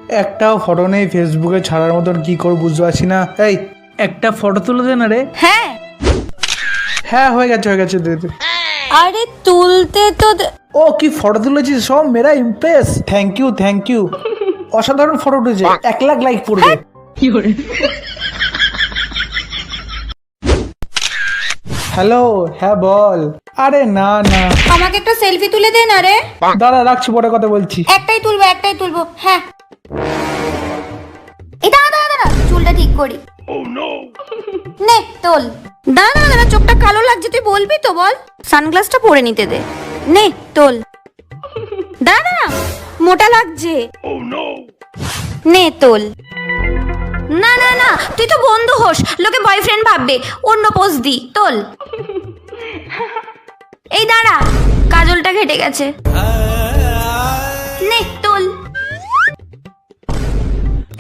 একটাও ফটো নেই ফেসবুকে ছাড়ার মতন, কি করব বুঝতে পারছি না। এই একটা ফটো তুলে দে না রে। হ্যাঁ হ্যাঁ হয়ে গেছে দে দে। আরে তুলতে তো ও কি ফটো তুলেছিস, সব মেরা ইমপ্রেস। থ্যাংক ইউ অসাধারণ ফটো উঠেছে, 1,00,000 লাইক পড়বে। হ্যালো, হ্যাঁ বল। আরে না না, আমাকে একটা সেলফি তুলে দে না রে। দাঁড়া রাখছি, পরে কথা বলছি। একটাই তুলবো হ্যাঁ। এই দাঁড়া চুলটা ঠিক করি। নে তোল। দাঁড়া চোখটা কালো লাগছে, তুই বলবি তো বল। সানগ্লাসটা পরে নিতে দে। নে তোল। দাঁড়া মোটা লাগছে। নে তোল। না তুই তো বন্ধু হোস, লোকে বয়ফ্রেন্ড ভাববে। অন্য পোজ দি, তোল। এই দাঁড়া, কাজলটা ঘেটে গেছে। নে তোল।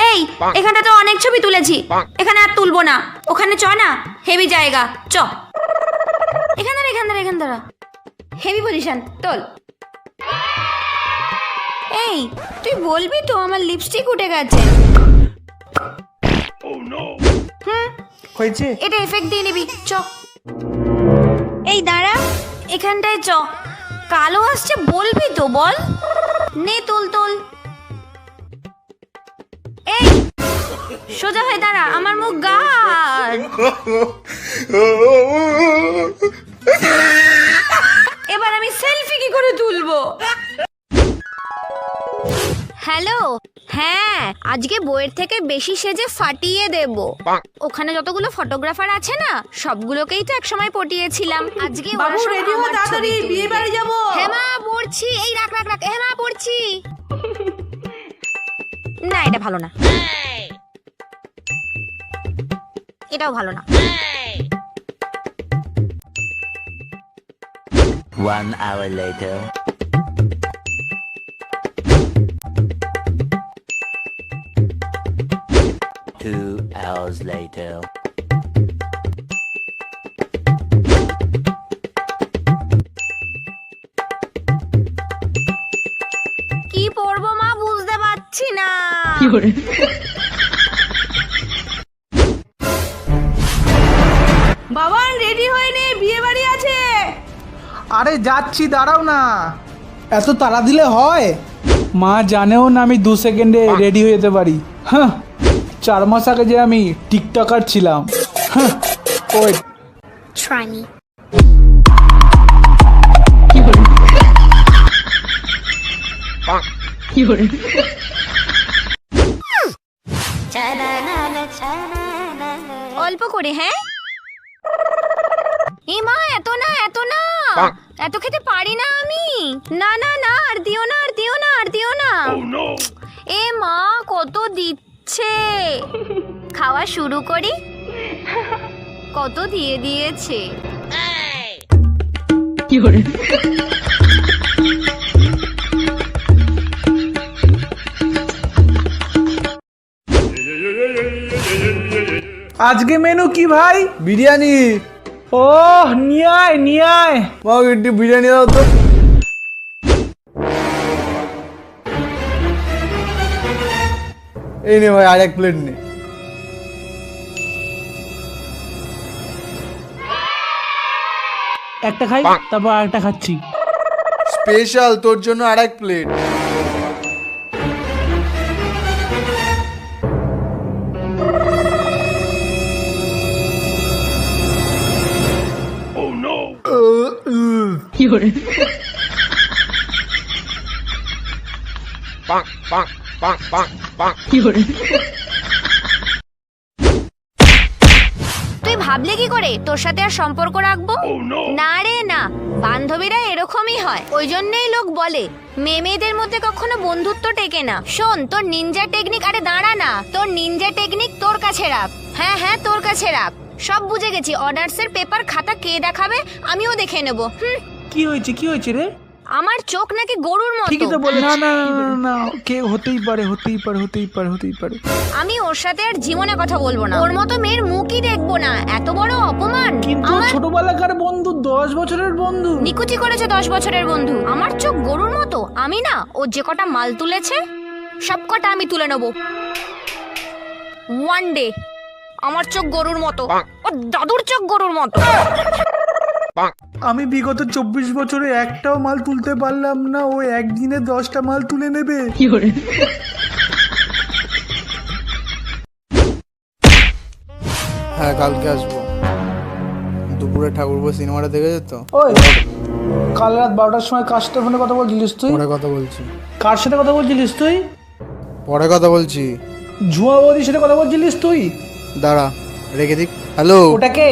এই এখানটা তো অনেক ছবি তুলেছি, এখানে আর তুলবো না। ওখানে চ না, হেভি জায়গা, চ। এখানে দাঁড়া হেভি পজিশন, তোল। এই তুই বলবি তো আমার লিপস্টিক উঠে গেছে। হয়েছে? এটা এফেক্ট দিয়ে নিবি, চ। এই দাঁড়া, এখানটায় চ। কালো আসছে বলবি তো বল। নে তোল। এই সোজা হয়ে দাঁড়া, আমার মুখ গাঢ়। এবার আমি সেলফি কি করে তুলবো? হ্যালো, হ্যাঁ আজকে বইয়ের থেকে বেশি সেজে ফাটিয়ে দেব। ওখানে যতগুলো ফটোগ্রাফার আছে না, সবগুলোকেই তো একসময় পটিয়েছিলাম। আজকে বাবু রেডি হও, তাড়াতাড়ি বিয়ে বাড়ি যাব। হ্যাঁ মা পড়ছি, এই রাখ। হ্যাঁ মা পড়ছি। না এটা ভালো না, এটাও ভালো না। 1 hour later. Two hours later. কি পড়বো মা বুঝতে পারছি না। বাবা রেডি হয়ে নে, বিয়ে বাড়ি আছে। আরে যাচ্ছি, দাঁড়াও না। এত তাড়া দিলে হয়? মা জানেও না আমি 2 সেকেন্ডে রেডি হয়ে যেতে পারি। হ্যাঁ, 4 মাস আগে যে আমি টিকটকার ছিলাম। হ্যাঁ ওয়েট, Try me. অল্প করে, হ্যাঁ। এ মা এত না এত খেতে পারি না আমি। না আর দিও না। এ মা কত দিচ্ছে, খাওয়া শুরু করি। কত দিয়ে দিয়েছে। আজকে মেনু কি ভাই? বিরিয়ানি। ও নিয়ে আয়। মাও একটু বিরিয়ানি দাও তো। এই নে ভাই, আর 1 প্লেট নে। একটা খাই, তারপর আরেকটা খাচ্ছি। স্পেশাল তোর জন্য আর 1 প্লেট। তুই ভাবলে কি করে তোর সাথে আর সম্পর্ক রাখবো? না রে না, বান্ধবীরা এরকমই হয়। ওই জন্যই লোক বলে মেয়েদের মধ্যে কখনো বন্ধুত্ব টেকে না। শোন, তোর নিনজা টেকনিক, আরে দাঁড়া না, তোর নিনজা টেকনিক তোর কাছে রাখ। হ্যাঁ তোর কাছে রাখ। সব বুঝে গেছি, অনার্সের পেপার খাতা কে দেখাবে আমিও দেখে নেবো। কি হয়েছে রে? আমার চোখ নাকি গরুর মতো। ঠিকই তো বলে। না কে হতেই পারে। আমি ওর সাথে আর জীবনে কথা বলবো না। ওর মতো মেয়ের মুখই দেখবো না। এত বড় অপমান। কিন্তু ছোটবেলাকার বন্ধু, 10 বছরের বন্ধু। নিকুচি করেছে 10 বছরের বন্ধু। আমার চোখ গরুর মতো? আমি না, ও যে কটা মাল তুলেছে। সব কটা আমি তুলে নেব। ওয়ান ডে আমার চোখ গরুর মতো, ও দাদুর চোখ গরুর মতো। আমি বিগত 24 বছরে একটাও মাল তুলতে পারলাম না, ও একদিনে 10টা মাল তুলে নেবে। হ্যাঁ কালকে আসবো, দুপুরে ঠাকুরপো সিনেমাটা দেখেছো তো? ওই কাল রাত 12টার সময় কার সাথে ফোনে কথা বলছিলিস তুই? পরে কথা বলছি, কার সাথে কথা বলছিলিস তুই? পরে কথা বলছি, ঝুয়া বৌদির সাথে কথা বলছিলিস তুই? দাঁড়া রেখে দিক। হ্যালো, ওটাকে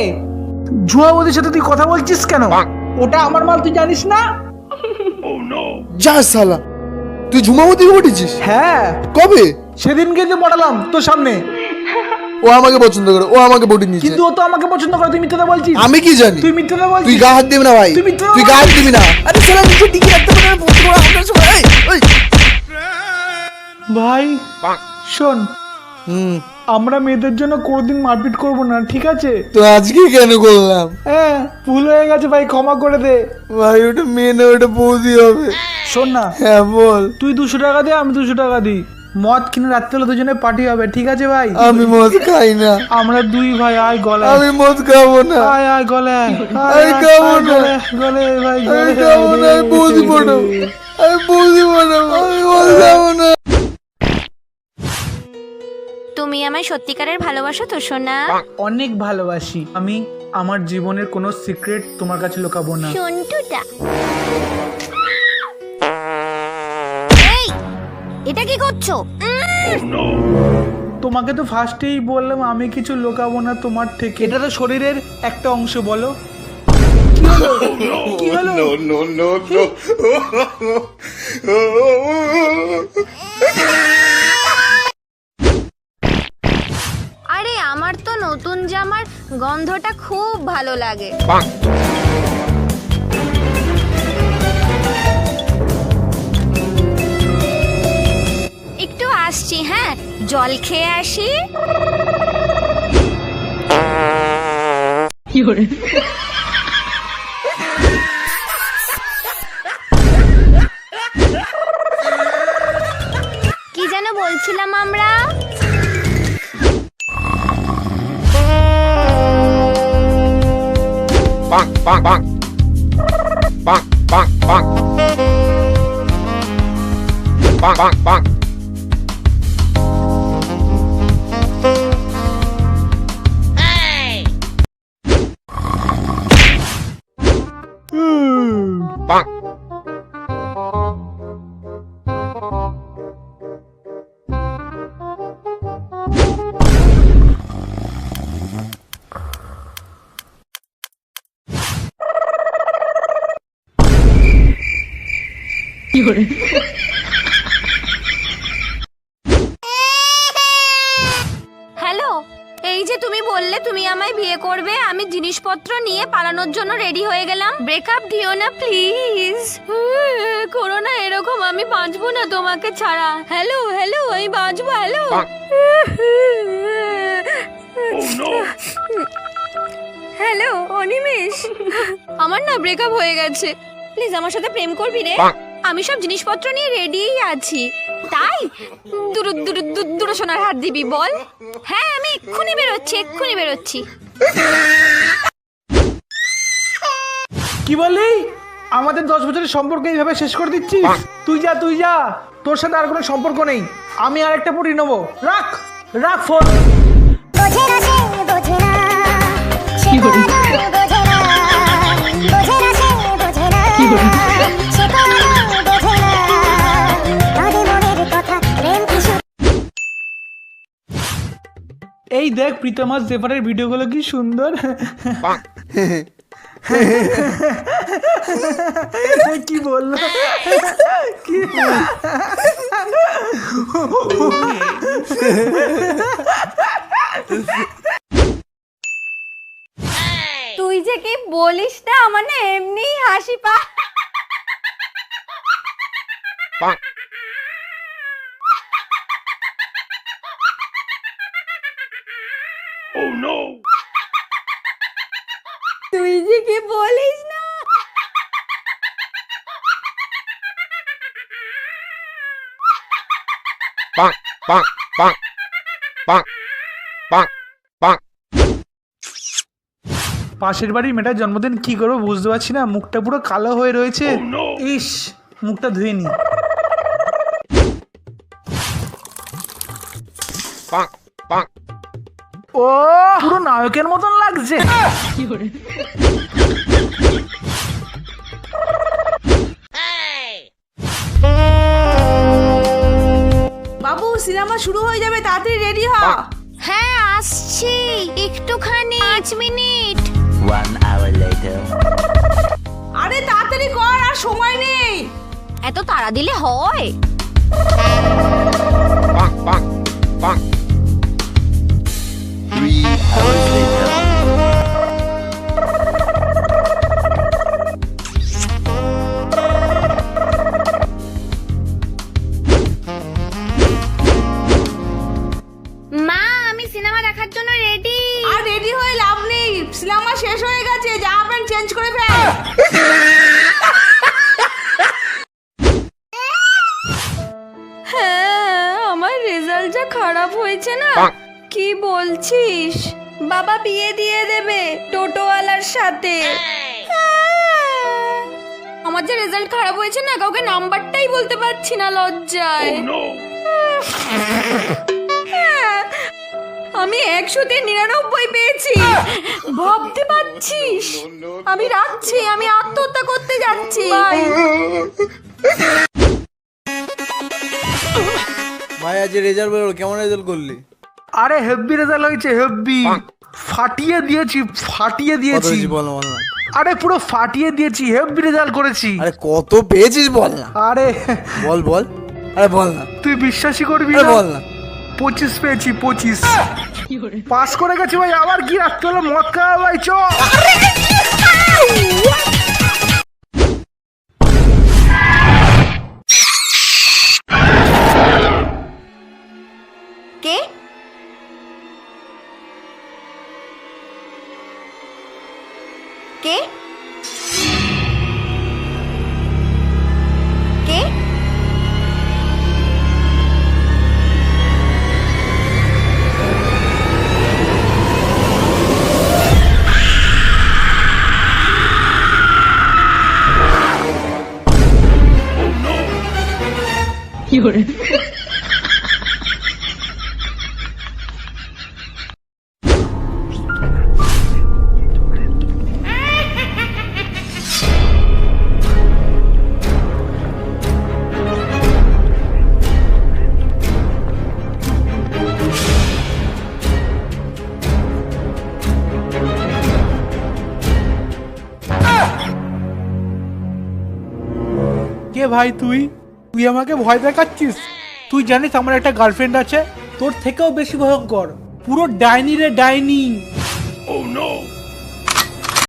ঝুয়া বৌদির সাথে তুই কথা বলছিস কেন? ওটা আমার মাল, তুই জানিস না? যা শালা, তুই ঝুমাবতীকে পটিছিস? হ্যাঁ, কবে? সেদিনকে যে পড়ালাম তোর সামনে। ও আমাকে পছন্দ করে, ও আমাকে পটি নিয়েছে। কিন্তু ও তো আমাকে পছন্দ করে, তুই মিথ্যাটা বলছিস। আমি কি জানি? তুই মিথ্যাটা তুই বলছিস। গা হাত দিবি না ভাই, তুই মিথ্যে তুই গা হাত দিবি না। আরে শালা নিচে টিকে রাখতে পারে না, পটি করে আপনার সময়। এই, এই। ভাই শোন, হুম, আমরা মেয়েদের জন্য কোনোদিন মারপিট করব না, ঠিক আছে? তো আজকে কেন করলাম? হ্যাঁ, ভুল হয়ে গেছে ভাই, ক্ষমা করে দে। ভাই ওটা মেয়ে না, ওটা বৌদি হবে। শোন না, হ্যাঁ বল। তুই 200 টাকা দে, আমি 200 টাকা দিই। মদ কিনে রাত্রে দুজনে পার্টি হবে, ঠিক আছে ভাই? আমি মদ খাই না, আমরা দুই ভাই, আয় গলায়। আমি মদ খাবো না, আয় আয় গলায়। আমি খাবো না। গলে ভাই, আমি গলে। খাবো না, আমি বৌদি পড়াবো, আমি বৌদি পড়াবো, আমি মদ খাবো না। তুমি আমায় সত্যিকারের ভালোবাসো তো সোনা? অনেক ভালোবাসি আমি, আমার জীবনের কোনো সিক্রেট তোমার কাছে লুকাবো না। সন্টুটা, এই এটা কি করছো? তোমাকে তো ফার্স্টেই বললাম আমি কিছু লুকাবো না তোমার থেকে। এটা তো শরীরের একটা অংশ, বলো। কি হলো? আরে আমার তো নতুন জামার গন্ধটা খুব ভালো লাগে। একটু আসছি, হ্যাঁ, জল খেয়ে আসি। কি যেন বলছিলাম আমরা? হ্যালো, এই যে তুমি বললে তুমি আমায় বিয়ে করবে, আমি জিনিসপত্র নিয়ে পালানোর জন্য রেডি হয়ে গেলাম। ব্রেকআপ দিও না প্লিজ, করো না এরকম, আমি বাঁচবো না তোমাকে ছাড়া। হ্যালো হ্যালো, আমি বাঁচবো। হ্যালো, হ্যালো অনিমেষ, আমার না ব্রেকআপ হয়ে গেছে, প্লিজ আমার সাথে প্রেম করবি রে? আমি সব জিনিসপত্র নিয়ে রেডিই আছি। তাই দূর দূর দূর সোনার হাত দিবি বল? হ্যাঁ আমি এক্ষুনি বেরোচ্ছি। কি বললি? আমাদের 10 বছরের সম্পর্ক এইভাবে শেষ করে দিচ্ছিস? তুই যা, তোর সাথে আর কোনো সম্পর্ক নেই। আমি আর একটা পটি নেবো। রাখ রাখ ফোন। এই দেখ প্রীতমাস জেফারের ভিডিওগুলো কি সুন্দর। কি বললো? কি তুই যে কি বলিস না, মানে এমনি হাসি পা। তুই যে কি বলিস না। পাশের বাড়ির মেয়েটার জন্মদিন কি করবো বুঝতে পারছি না, মুখটা পুরো কালো হয়ে রয়েছে। ইস, মুখটা ধুয়ে নি। ও পুরো নায়কের মতন লাগছে। বাবু সিনেমা শুরু হয়ে যাবে, তাড়াতাড়ি রেডি হ। হ্যাঁ আসছি, একটুখানি 5 মিনিট। 1 hour later. আরে তাড়াতাড়ি কর, আর সময় নেই। এত তাড়া দিলে হয়? 3 hours later. মা, আমি সিনেমা দেখার জন্য রেডি। আর রেডি হয়ে লাভ নেই, সিনেমা শেষ হয়ে গেছে, জামা প্যান্ট চেঞ্জ করে ফেল। হ্যাঁ, আমার রেজাল্ট যা খারাপ হয়েছে না। কি বলছিস? বাবা বিয়ে দিয়ে দেবে টোটোওয়ালার সাথে। আমার যে রেজাল্ট খারাপ হয়েছে না, কাউকে নাম্বারটাই বলতে পারছি না লজ্জায়। আমি 100-তে 99 পেয়েছি। ভাবতে পারছিস? আমি রাখছি, আমি আত্মহত্যা করতে যাচ্ছি। ভাই আজ রেজাল্ট বেরোলো, কেমন রেজাল্ট করলি? আরে হেভি রেজাল্ট হয়েছে, হেভি। ফাটিয়ে দিয়েছি, ফাটিয়ে কত দিয়েছি। হয়েছে বল বল না। আরে পুরো ফাটিয়ে দিয়েছি, হেভি রেজাল্ট করেছি। আরে কত পেয়েছিস বল না। আরে বল বল, আরে বল না, তুই বিশ্বাসই করবি আরে না, বল না। 25 পেয়েছি, 25 পাস করে গেছি ভাই। আবার কি রাখতে হলো, মদ খাওয়া ভাই, চ। কে? কে? কে? কে ভাই তুই? তুই আমাকে ভয় দেখাচ্ছিস? তুই জানিস আমার একটা গার্লফ্রেন্ড আছে, তোর থেকেও বেশি ভয়ঙ্কর, পুরো ডাইনি রে, ডাইনি।